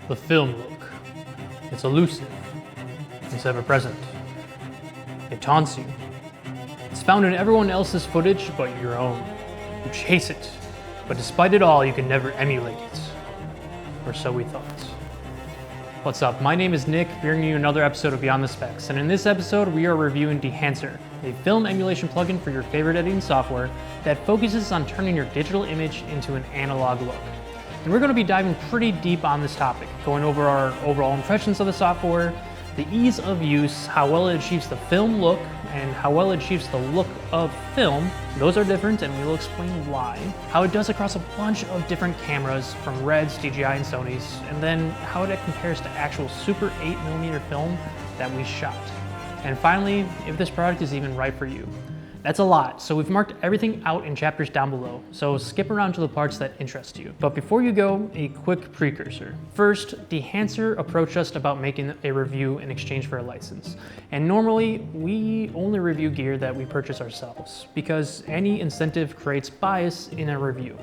The film look. It's elusive. It's ever present. It taunts you. It's found in everyone else's footage but your own. You chase it, but despite it all, you can never emulate it. Or so we thought. What's up? My name is Nick, bringing you another episode of Beyond the Specs, and in this episode we are reviewing Dehancer, a film emulation plugin for your favorite editing software that focuses on turning your digital image into an analog look. And we're going to be diving pretty deep on this topic, going over our overall impressions of the software, the ease of use, how well it achieves the film look, and how well it achieves the look of film. Those are different, and we will explain why. How it does across a bunch of different cameras, from Reds, DJI, and Sony's, and then how it compares to actual Super 8mm film that we shot. And finally, if this product is even right for you. That's a lot, so we've marked everything out in chapters down below, so skip around to the parts that interest you. But before you go, a quick precursor. First, Dehancer approached us about making a review in exchange for a license. And normally, we only review gear that we purchase ourselves, because any incentive creates bias in a review.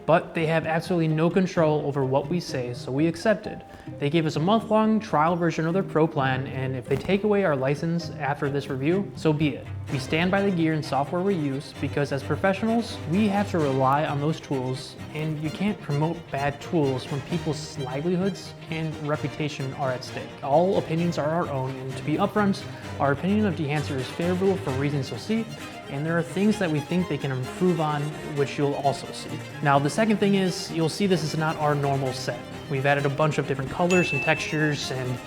But they have absolutely no control over what we say, so we accepted. They gave us a month-long trial version of their pro plan, and if they take away our license after this review, so be it. We stand by the gear and software we use because as professionals, we have to rely on those tools, and you can't promote bad tools when people's livelihoods and reputation are at stake. All opinions are our own, and to be upfront, our opinion of Dehancer is favorable for reasons you'll see, and there are things that we think they can improve on, which you'll also see. Now, the second thing is, you'll see this is not our normal set. We've added a bunch of different colors and textures, and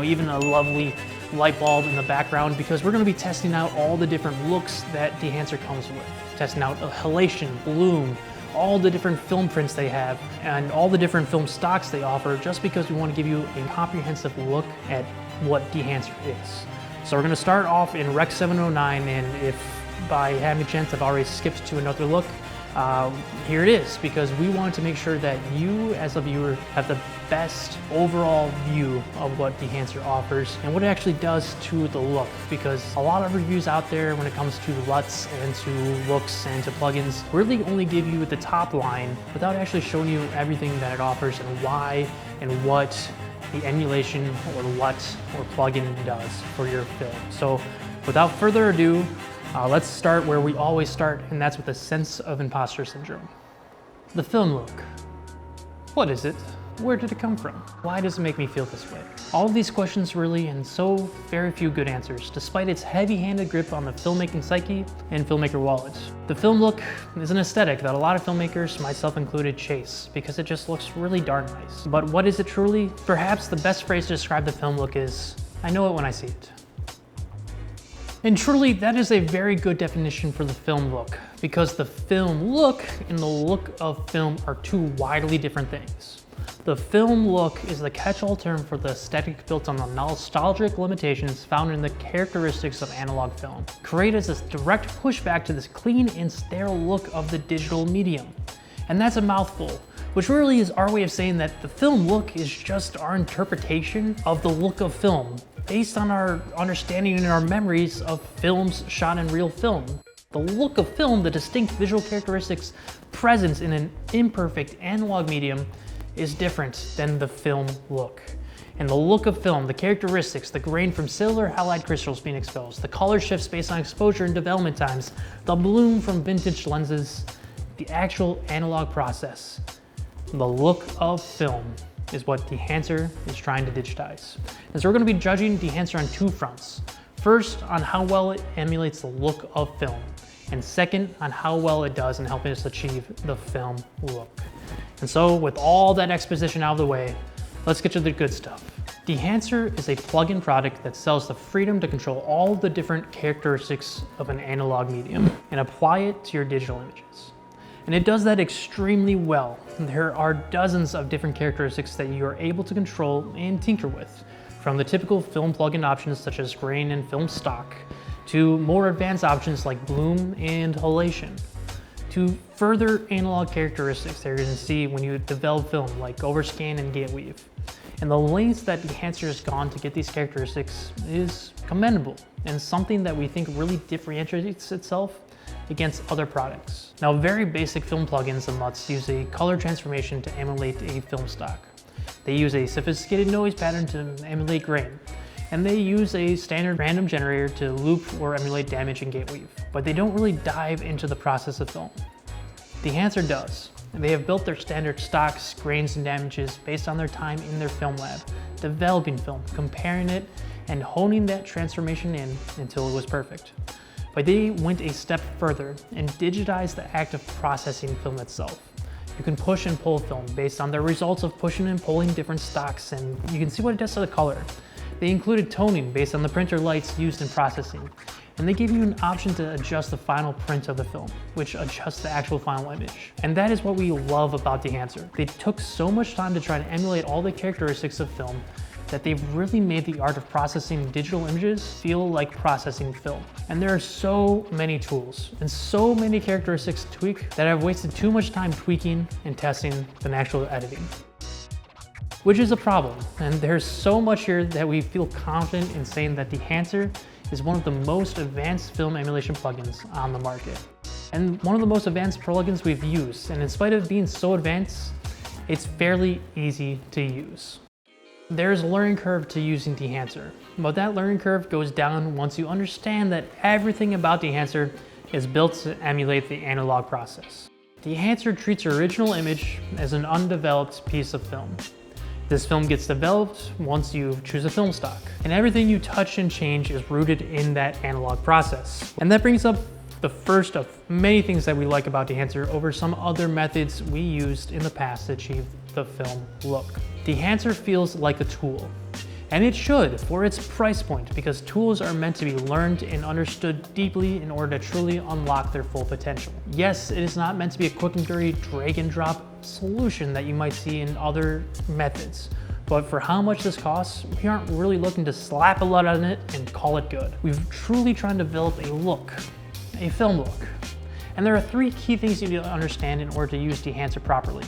even a lovely light bulb in the background, because we're going to be testing out all the different looks that Dehancer comes with. Testing out halation, bloom, all the different film prints they have, and all the different film stocks they offer, just because we want to give you a comprehensive look at what Dehancer is. So we're going to start off in Rec 709, and if by having chance I've already skipped to another look, here it is, because we wanted to make sure that you as a viewer have the best overall view of what Dehancer offers and what it actually does to the look, because a lot of reviews out there when it comes to LUTs and to looks and to plugins really only give you the top line without actually showing you everything that it offers and why and what the emulation or LUT or plugin does for your film. So without further ado, let's start where we always start, and that's with a sense of imposter syndrome. The film look. What is it? Where did it come from? Why does it make me feel this way? All of these questions really, and so very few good answers, despite its heavy-handed grip on the filmmaking psyche and filmmaker wallets. The film look is an aesthetic that a lot of filmmakers, myself included, chase, because it just looks really darn nice. But what is it truly? Perhaps the best phrase to describe the film look is, I know it when I see it. And truly, that is a very good definition for the film look, because the film look and the look of film are two widely different things. The film look is the catch-all term for the aesthetic built on the nostalgic limitations found in the characteristics of analog film, created as a direct pushback to this clean and sterile look of the digital medium. And that's a mouthful, which really is our way of saying that the film look is just our interpretation of the look of film, based on our understanding and our memories of films shot in real film. The look of film, the distinct visual characteristics present in an imperfect analog medium, is different than the film look. And the look of film, the characteristics, the grain from silver halide crystals being exposed, the color shifts based on exposure and development times, the bloom from vintage lenses, the actual analog process. The look of film is what Dehancer is trying to digitize. And so we're going to be judging Dehancer on two fronts. First, on how well it emulates the look of film, and second, on how well it does in helping us achieve the film look. And so with all that exposition out of the way, let's get to the good stuff. Dehancer is a plug-in product that sells the freedom to control all the different characteristics of an analog medium and apply it to your digital images. And it does that extremely well. There are dozens of different characteristics that you are able to control and tinker with, from the typical film plugin options such as grain and film stock, to more advanced options like bloom and halation, to further analog characteristics that you're going to see when you develop film like overscan and gate weave. And the lengths that Dehancer has gone to get these characteristics is commendable, and something that we think really differentiates itself against other products. Now, very basic film plugins and LUTs use a color transformation to emulate a film stock. They use a sophisticated noise pattern to emulate grain, and they use a standard random generator to loop or emulate damage and gate weave. But they don't really dive into the process of film. Dehancer does. They have built their standard stocks, grains, and damages based on their time in their film lab, developing film, comparing it, and honing that transformation in until it was perfect. But they went a step further and digitized the act of processing film itself. You can push and pull film based on the results of pushing and pulling different stocks, and you can see what it does to the color. They included toning based on the printer lights used in processing, and they gave you an option to adjust the final print of the film, which adjusts the actual final image. And that is what we love about Dehancer. They took so much time to try to emulate all the characteristics of film that they've really made the art of processing digital images feel like processing film. And there are so many tools and so many characteristics to tweak that I've wasted too much time tweaking and testing than actual editing. Which is a problem, and there's so much here that we feel confident in saying that Dehancer is one of the most advanced film emulation plugins on the market. And one of the most advanced plugins we've used, and in spite of being so advanced, it's fairly easy to use. There's a learning curve to using Dehancer, but that learning curve goes down once you understand that everything about Dehancer is built to emulate the analog process. Dehancer treats your original image as an undeveloped piece of film. This film gets developed once you choose a film stock, and everything you touch and change is rooted in that analog process. And that brings up the first of many things that we like about Dehancer over some other methods we used in the past to achieve the film look. Dehancer feels like a tool, and it should for its price point, because tools are meant to be learned and understood deeply in order to truly unlock their full potential. Yes, it is not meant to be a quick and dirty drag and drop solution that you might see in other methods, but for how much this costs, we aren't really looking to slap a lot on it and call it good. We've truly tried to develop a look, a film look. And there are three key things you need to understand in order to use Dehancer properly.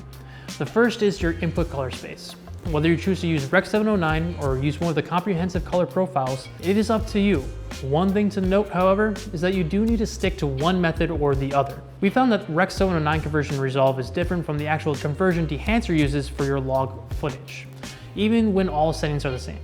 The first is your input color space. Whether you choose to use Rec. 709 or use one of the comprehensive color profiles, it is up to you. One thing to note, however, is that you do need to stick to one method or the other. We found that Rec. 709 conversion resolve is different from the actual conversion Dehancer uses for your log footage, even when all settings are the same.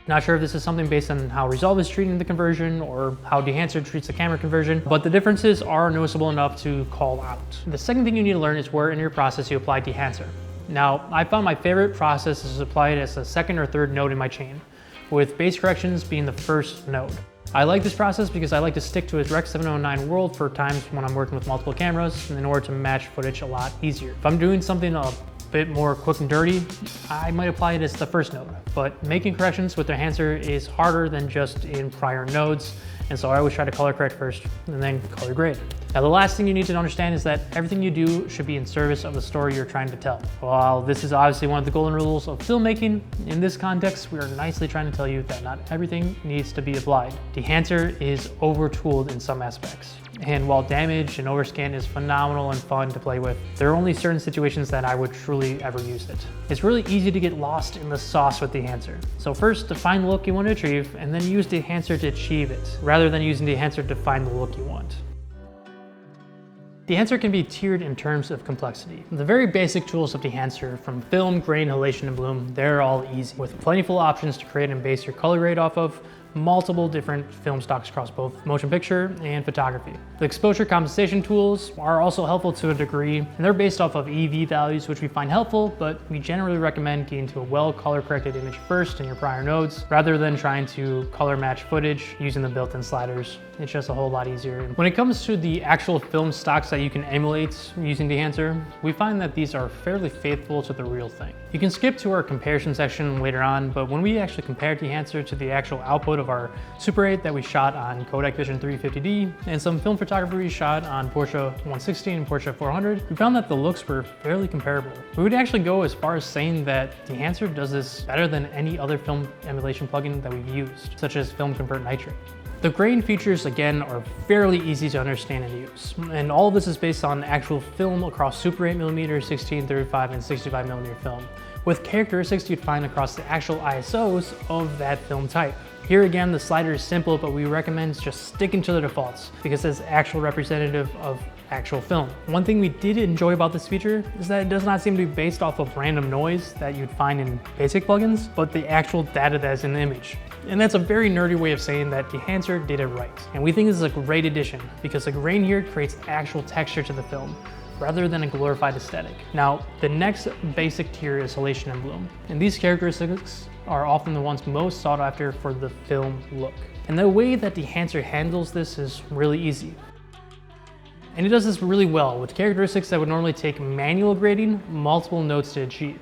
Not sure if this is something based on how Resolve is treating the conversion or how Dehancer treats the camera conversion, but the differences are noticeable enough to call out. The second thing you need to learn is where in your process you apply Dehancer. Now, I found my favorite process is applied as a second or third node in my chain, with base corrections being the first node. I like this process because I like to stick to a Rec. 709 world for times when I'm working with multiple cameras in order to match footage a lot easier. If I'm doing something a bit more quick and dirty, I might apply it as the first node, but making corrections with Dehancer is harder than just in prior nodes, and so I always try to color correct first and then color grade. Now, the last thing you need to understand is that everything you do should be in service of the story you're trying to tell. While this is obviously one of the golden rules of filmmaking, in this context, we are nicely trying to tell you that not everything needs to be applied. Dehancer is over-tooled in some aspects. And while damage and overscan is phenomenal and fun to play with, there are only certain situations that I would truly ever use it. It's really easy to get lost in the sauce with Dehancer. So first, define the look you want to achieve, and then use Dehancer to achieve it, rather than using Dehancer to find the look you want. Dehancer can be tiered in terms of complexity. The very basic tools of Dehancer, from film, grain, halation, and bloom, they're all easy, with plentiful options to create and base your color grade off of, multiple different film stocks across both motion picture and photography. The exposure compensation tools are also helpful to a degree, and they're based off of EV values, which we find helpful, but we generally recommend getting to a well color corrected image first in your prior nodes, rather than trying to color match footage using the built-in sliders. It's just a whole lot easier. When it comes to the actual film stocks that you can emulate using Dehancer, we find that these are fairly faithful to the real thing. You can skip to our comparison section later on, but when we actually compared Dehancer to the actual output of our Super 8 that we shot on Kodak Vision 350D and some film photography we shot on Porsche 160 and Porsche 400, we found that the looks were fairly comparable. We would actually go as far as saying that Dehancer does this better than any other film emulation plugin that we've used, such as Film Convert Nitrate. The grain features, again, are fairly easy to understand and use, and all of this is based on actual film across Super 8mm, 16, 35, and 65mm film, with characteristics you find across the actual ISOs of that film type. Here again, the slider is simple, but we recommend just sticking to the defaults because it's actual representative of actual film. One thing we did enjoy about this feature is that it does not seem to be based off of random noise that you'd find in basic plugins, but the actual data that is in the image. And that's a very nerdy way of saying that Dehancer did it right. And we think this is a great addition because the grain here creates actual texture to the film, rather than a glorified aesthetic. Now, the next basic tier is halation and bloom. And these characteristics are often the ones most sought after for the film look. And the way that Dehancer handles this is really easy. And it does this really well with characteristics that would normally take manual grading multiple notes to achieve.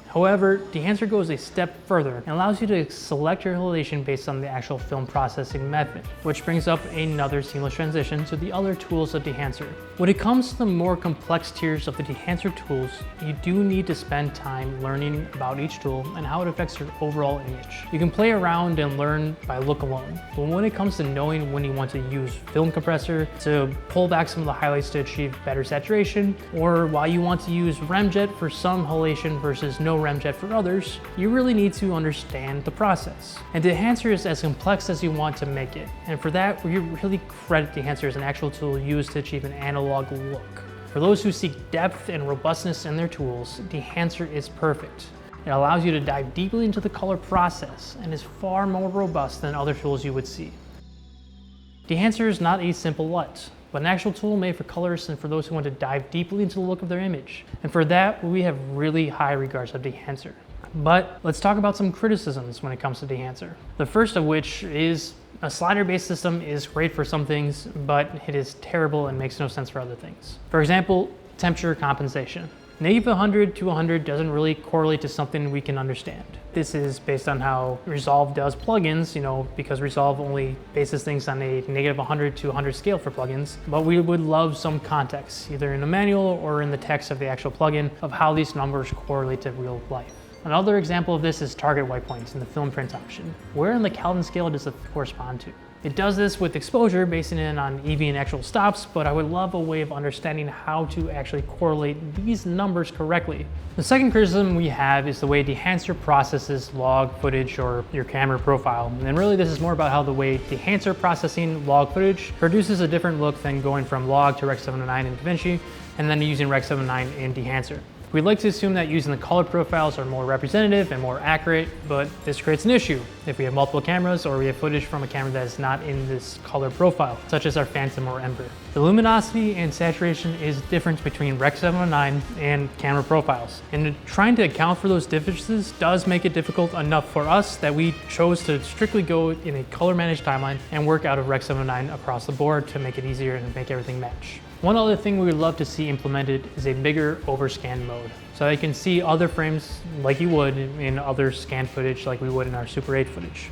However, Dehancer goes a step further and allows you to select your halation based on the actual film processing method, which brings up another seamless transition to the other tools of Dehancer. When it comes to the more complex tiers of the Dehancer tools, you do need to spend time learning about each tool and how it affects your overall image. You can play around and learn by look alone, but when it comes to knowing when you want to use film compressor to pull back some of the highlights to achieve better saturation, or why you want to use Remjet for some halation versus no Remjet for others, you really need to understand the process. And Dehancer is as complex as you want to make it. And for that, we really credit Dehancer as an actual tool used to achieve an analog look. For those who seek depth and robustness in their tools, Dehancer is perfect. It allows you to dive deeply into the color process and is far more robust than other tools you would see. Dehancer is not a simple LUT, but an actual tool made for colorists and for those who want to dive deeply into the look of their image. And for that, we have really high regards of Dehancer. But let's talk about some criticisms when it comes to Dehancer. The first of which is a slider-based system is great for some things, but it is terrible and makes no sense for other things. For example, temperature compensation. -100 to 100 doesn't really correlate to something we can understand. This is based on how Resolve does plugins, because Resolve only bases things on a -100 to 100 scale for plugins, but we would love some context, either in the manual or in the text of the actual plugin, of how these numbers correlate to real life. Another example of this is target white points in the film print option. Where in the Kelvin scale does it correspond to? It does this with exposure, basing it on EV and actual stops, but I would love a way of understanding how to actually correlate these numbers correctly. The second criticism we have is the way Dehancer processes log footage or your camera profile. And really this is more about how the way Dehancer processing log footage produces a different look than going from log to Rec 709 in DaVinci and then using Rec 709 in Dehancer. We'd like to assume that using the color profiles are more representative and more accurate, but this creates an issue if we have multiple cameras or we have footage from a camera that is not in this color profile, such as our Phantom or Ember. The luminosity and saturation is different between Rec 709 and camera profiles, and trying to account for those differences does make it difficult enough for us that we chose to strictly go in a color managed timeline and work out of Rec 709 across the board to make it easier and make everything match. One other thing we would love to see implemented is a bigger overscan mode, so that you can see other frames like you would in other scanned footage like we would in our Super 8 footage.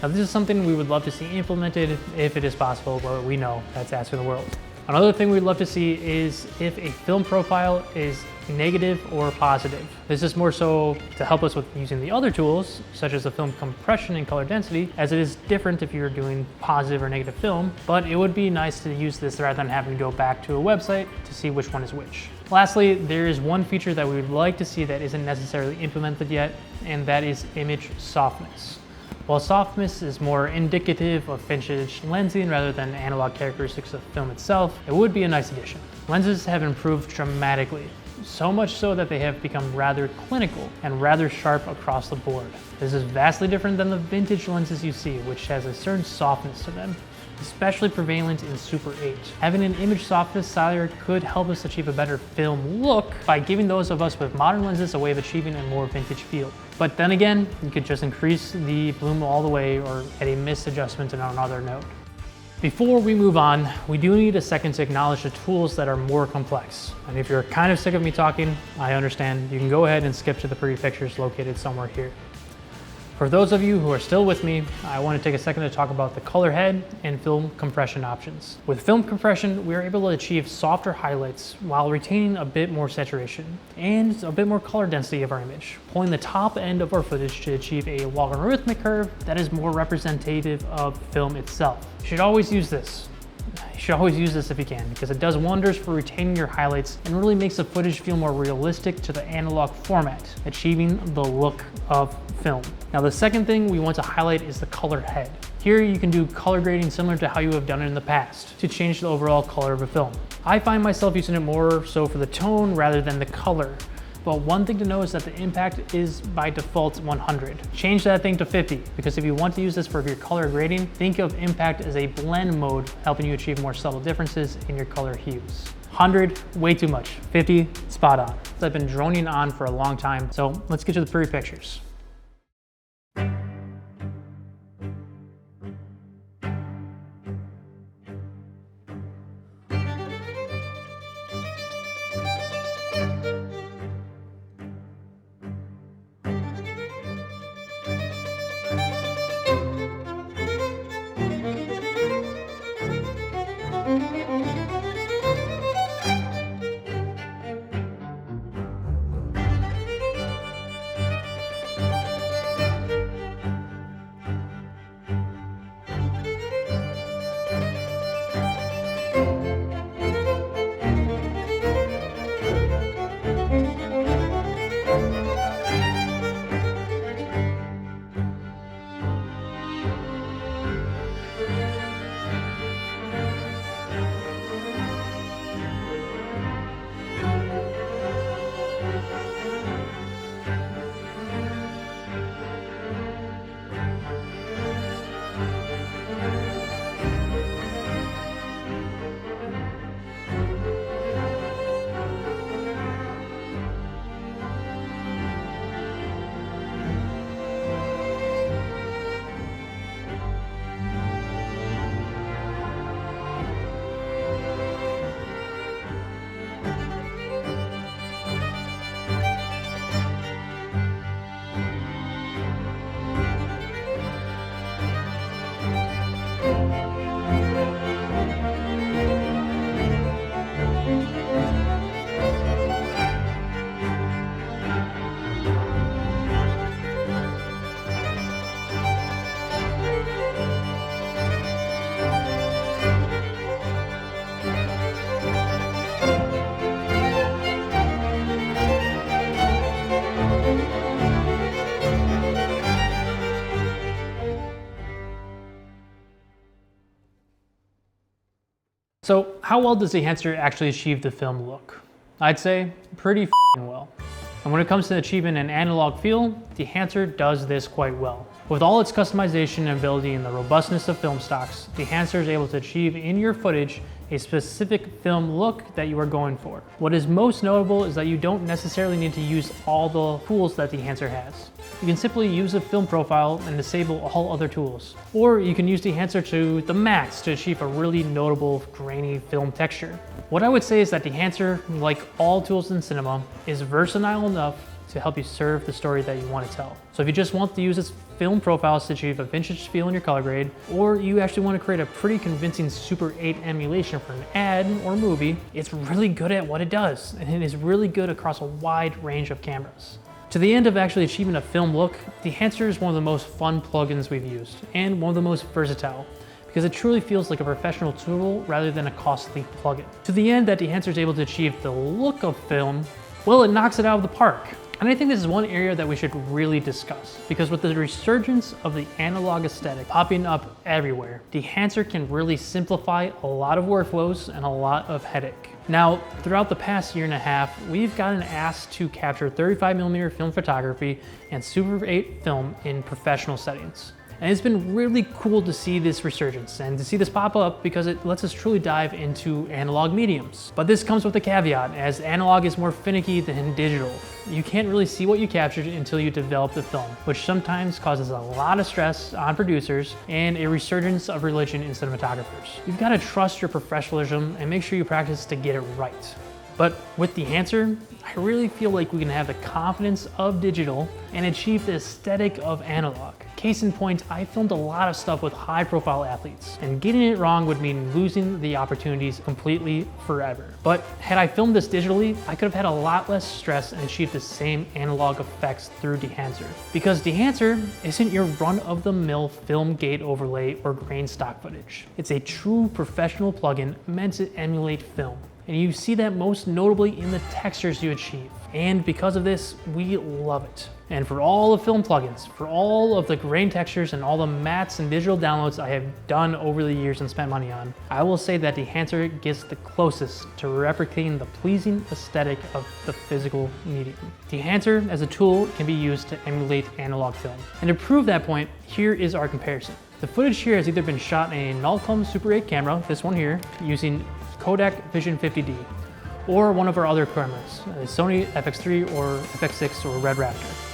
Now this is something we would love to see implemented if it is possible, but we know that's asking the world. Another thing we'd love to see is if a film profile is negative or positive. This is more so to help us with using the other tools, such as the film compression and color density, as it is different if you're doing positive or negative film, but it would be nice to use this rather than having to go back to a website to see which one is which. Lastly, there is one feature that we would like to see that isn't necessarily implemented yet, and that is image softness. While softness is more indicative of vintage lensing rather than analog characteristics of film itself, it would be a nice addition. Lenses have improved dramatically, so much so that they have become rather clinical and rather sharp across the board. This is vastly different than the vintage lenses you see, which has a certain softness to them, especially prevalent in Super 8. Having an image softness slider could help us achieve a better film look by giving those of us with modern lenses a way of achieving a more vintage feel. But then again, you could just increase the bloom all the way or add a mist adjustment in another node. Before we move on, we do need a second to acknowledge the tools that are more complex. And if you're kind of sick of me talking, I understand. You can go ahead and skip to the pretty pictures located somewhere here. For those of you who are still with me, I want to take a second to talk about the color head and film compression options. With film compression, we are able to achieve softer highlights while retaining a bit more saturation and a bit more color density of our image, pulling the top end of our footage to achieve a logarithmic curve that is more representative of film itself. You should always use this. You should always use this if you can, because it does wonders for retaining your highlights and really makes the footage feel more realistic to the analog format, achieving the look of film. Now the second thing we want to highlight is the color head. Here you can do color grading similar to how you have done it in the past to change the overall color of a film. I find myself using it more so for the tone rather than the color. But one thing to know is that the impact is by default 100. Change that thing to 50, because if you want to use this for your color grading, think of impact as a blend mode, helping you achieve more subtle differences in your color hues. 100, way too much. 50, spot on. I've been droning on for a long time, so let's get to the pretty pictures. So how well does the enhancer actually achieve the film look? I'd say pretty well. And when it comes to achieving an analog feel, the enhancer does this quite well. With all its customization and ability and the robustness of film stocks, the enhancer is able to achieve in your footage a specific film look that you are going for. What is most notable is that you don't necessarily need to use all the tools that the enhancer has. You can simply use a film profile and disable all other tools. Or you can use the enhancer to the max to achieve a really notable grainy film texture. What I would say is that the enhancer, like all tools in cinema, is versatile enough to help you serve the story that you want to tell. So if you just want to use its film profiles to achieve a vintage feel in your color grade, or you actually want to create a pretty convincing Super 8 emulation for an ad or movie, it's really good at what it does, and it is really good across a wide range of cameras. To the end of actually achieving a film look, the enhancer is one of the most fun plugins we've used, and one of the most versatile, because it truly feels like a professional tool rather than a costly plugin. To the end that the enhancer is able to achieve the look of film, well, it knocks it out of the park. And I think this is one area that we should really discuss, because with the resurgence of the analog aesthetic popping up everywhere, the enhancer can really simplify a lot of workflows and a lot of headache. Now, throughout the past year and a half, we've gotten asked to capture 35mm film photography and Super 8 film in professional settings. And it's been really cool to see this resurgence and to see this pop up, because it lets us truly dive into analog mediums. But this comes with a caveat, as analog is more finicky than digital. You can't really see what you captured until you develop the film, which sometimes causes a lot of stress on producers and a resurgence of religion in cinematographers. You've got to trust your professionalism and make sure you practice to get it right. But with the enhancer, I really feel like we can have the confidence of digital and achieve the aesthetic of analog. Case in point, I filmed a lot of stuff with high-profile athletes, and getting it wrong would mean losing the opportunities completely forever. But had I filmed this digitally, I could have had a lot less stress and achieved the same analog effects through the enhancer. Because the enhancer isn't your run-of-the-mill film gate overlay or grain stock footage. It's a true professional plugin meant to emulate film. And you see that most notably in the textures you achieve. And because of this, we love it. And for all the film plugins, for all of the grain textures and all the mattes and digital downloads I have done over the years and spent money on, I will say that Dehancer gets the closest to replicating the pleasing aesthetic of the physical medium. Dehancer as a tool can be used to emulate analog film. And to prove that point, here is our comparison. The footage here has either been shot in a Nulcom Super 8 camera, this one here, using Kodak Vision 50D, or one of our other cameras, a Sony FX3 or FX6 or Red Raptor.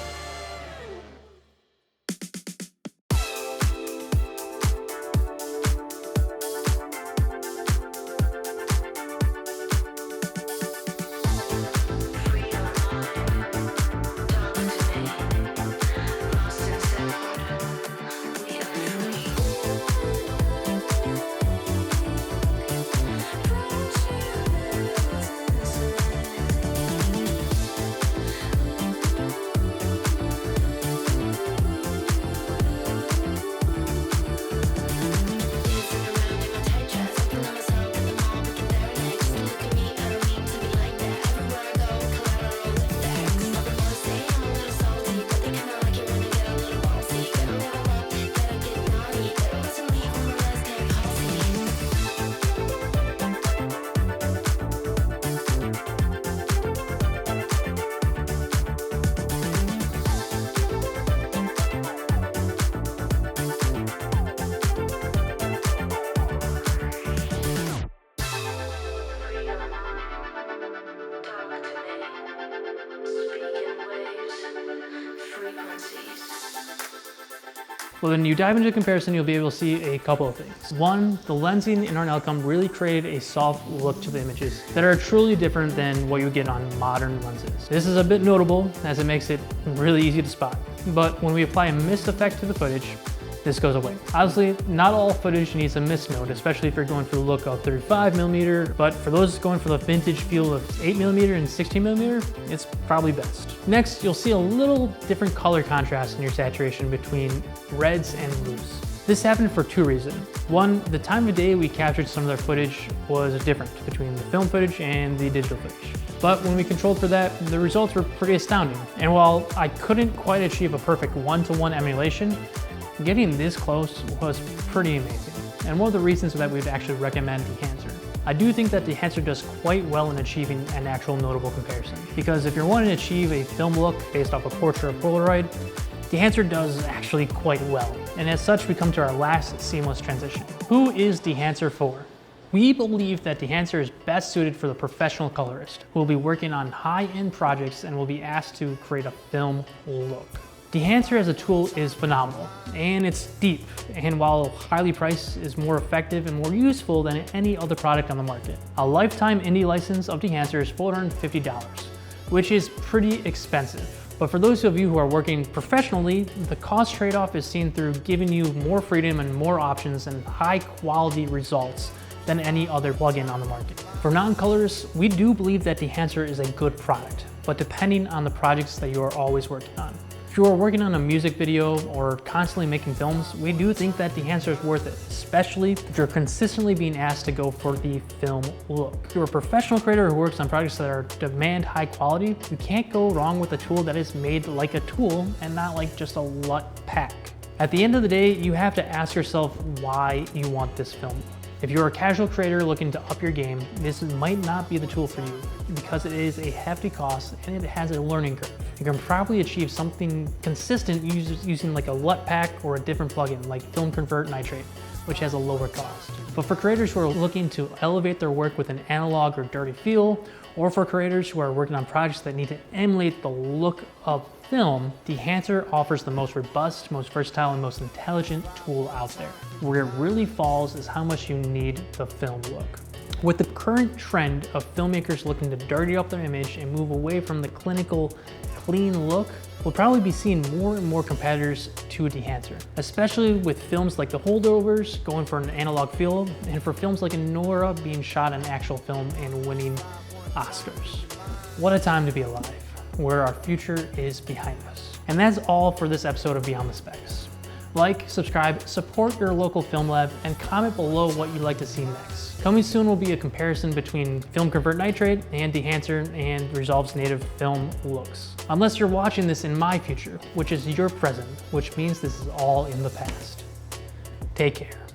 Well, when you dive into the comparison, you'll be able to see a couple of things. One, the lensing in our Nulcom really created a soft look to the images that are truly different than what you get on modern lenses. This is a bit notable as it makes it really easy to spot. But when we apply a mist effect to the footage, this goes away. Obviously, not all footage needs a mist mode, especially if you're going for the look of 35mm, but for those going for the vintage feel of 8mm and 16mm, it's probably best. Next, you'll see a little different color contrast in your saturation between reds and blues. This happened for two reasons. One, the time of day we captured some of their footage was different between the film footage and the digital footage. But when we controlled for that, the results were pretty astounding. And while I couldn't quite achieve a perfect one-to-one emulation, getting this close was pretty amazing, and one of the reasons that we'd actually recommend Dehancer. I do think that Dehancer does quite well in achieving an actual notable comparison, because if you're wanting to achieve a film look based off a portrait or Polaroid, Dehancer does actually quite well. And as such, we come to our last seamless transition. Who is Dehancer for? We believe that Dehancer is best suited for the professional colorist who will be working on high-end projects and will be asked to create a film look. Dehancer as a tool is phenomenal, and it's deep, and while highly priced, is more effective and more useful than any other product on the market. A lifetime indie license of Dehancer is $450, which is pretty expensive. But for those of you who are working professionally, the cost trade-off is seen through giving you more freedom and more options and high quality results than any other plugin on the market. For non-colorists, we do believe that Dehancer is a good product, but depending on the projects that you are always working on. If you are working on a music video or constantly making films, we do think that Dehancer is worth it, especially if you're consistently being asked to go for the film look. If you're a professional creator who works on projects that demand high quality, you can't go wrong with a tool that is made like a tool and not like just a LUT pack. At the end of the day, you have to ask yourself why you want this film. If you're a casual creator looking to up your game, this might not be the tool for you because it is a hefty cost and it has a learning curve. You can probably achieve something consistent using like a LUT pack or a different plugin like Film Convert Nitrate, which has a lower cost. But for creators who are looking to elevate their work with an analog or dirty feel, or for creators who are working on projects that need to emulate the look of film, Dehancer offers the most robust, most versatile, and most intelligent tool out there. Where it really falls is how much you need the film look. With the current trend of filmmakers looking to dirty up their image and move away from the clinical, clean look, we'll probably be seeing more and more competitors to Dehancer, especially with films like The Holdovers going for an analog feel, and for films like Nora being shot on actual film and winning Oscars. What a time to be alive, where our future is behind us. And that's all for this episode of Beyond the Specs. Like, subscribe, support your local film lab, and comment below what you'd like to see next. Coming soon will be a comparison between Film Convert Nitrate and Dehancer and Resolve's native film looks. Unless you're watching this in my future, which is your present, which means this is all in the past. Take care.